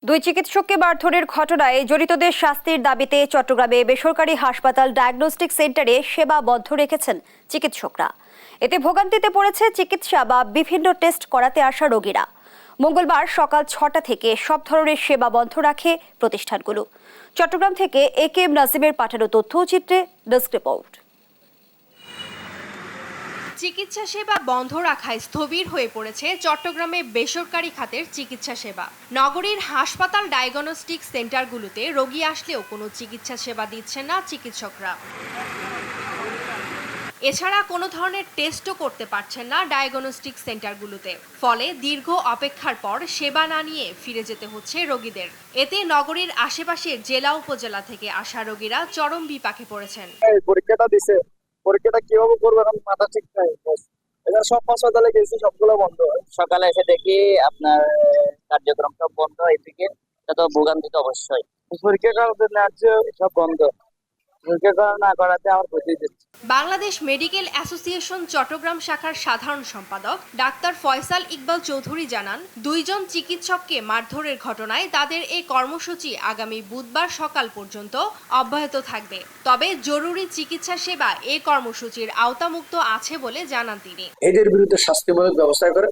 দুই চিকিৎসককে মারধরের ঘটনায় জড়িতদের শাস্তির দাবিতে চট্টগ্রামে বেসরকারি হাসপাতাল ডায়াগনস্টিক সেন্টারে সেবা বন্ধ রেখেছেন চিকিৎসকরা। এতে ভোগান্তিতে পড়েছে চিকিৎসা বা বিভিন্ন টেস্ট করাতে আসা রোগীরা। মঙ্গলবার সকাল ৬টা থেকে সব ধরনের সেবা বন্ধ রাখে প্রতিষ্ঠানগুলো। চট্টগ্রাম থেকে একেএম নাজিমের পাঠানো তথ্য ও চিত্রে ডেস্ক রিপোর্ট। চিকিৎসা সেবা বন্ধ রাখায় স্থবির হয়ে পড়েছে চট্টগ্রামে বেসরকারি খাতের চিকিৎসা সেবা। নগরীর হাসপাতাল ডায়াগনস্টিক সেন্টারগুলোতে রোগী আসলেও কোনো চিকিৎসা সেবা দিচ্ছেন না চিকিৎসকরা। এছাড়া কোনো ধরনের টেস্টও করতে পারছেন না ডায়াগনস্টিক সেন্টারগুলোতে। ফলে দীর্ঘ অপেক্ষার পর সেবা না নিয়ে ফিরে যেতে হচ্ছে রোগীদের। এতে নগরীর আশেপাশের জেলা উপজেলা থেকে আসা রোগীরা চরম বিপাকে পড়েছেন। পরীক্ষাটা কিভাবে করবো এখন মাথা ঠিক নাই। এখানে সব হাসপাতালে গেছি, সবগুলো বন্ধ। সকালে এসে দেখি আপনার কার্যক্রম সব বন্ধ। এদিকে তো ভোগান্তি তো অবশ্যই। পরীক্ষা করাতে ন্যায্য সব বন্ধ। পরীক্ষা করা না করাতে আমার ক্ষতি দিচ্ছে। বাংলাদেশ মেডিকেল অ্যাসোসিয়েশন চট্টগ্রাম শাখার সাধারণ সম্পাদক ডাক্তার ফয়সাল ইকবাল চৌধুরী জানান, দুইজন চিকিৎসককে মারধরের ঘটনায় তাদের এই কর্মসূচি আগামী বুধবার সকাল পর্যন্ত অব্যাহত থাকবে। তবে জরুরি চিকিৎসা সেবা এই কর্মসূচির আওতামুক্ত আছে বলে জানান তিনি। এদের বিরুদ্ধে শাস্তিমূলক ব্যবস্থা করে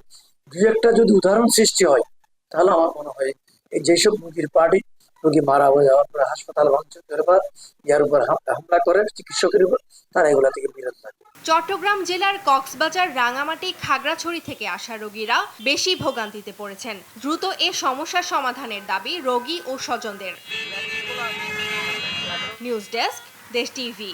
দুই একটা যদি উদাহরণ সৃষ্টি হয়, তাহলে আমার মনে হয় এই যেসব মুরগির পার্টি রোগী মারা হয়ে যাওয়ার পরে হাসপাতাল ভাঙচুর করে বা ইয়ার উপর হামলা করে চিকিৎসকের উপর, তারা এগুলা থেকে বিরত থাকবে। চট্টগ্রাম জেলার কক্সবাজার, রাঙামাটি, খাগড়াছড়ি থেকে আসা রোগীরা বেশি ভোগান্তিতে পড়েছেন। দ্রুত এ সমস্যার সমাধানের দাবি রোগী ও স্বজনদের। নিউজ ডেস্ক, দেশ টিভি।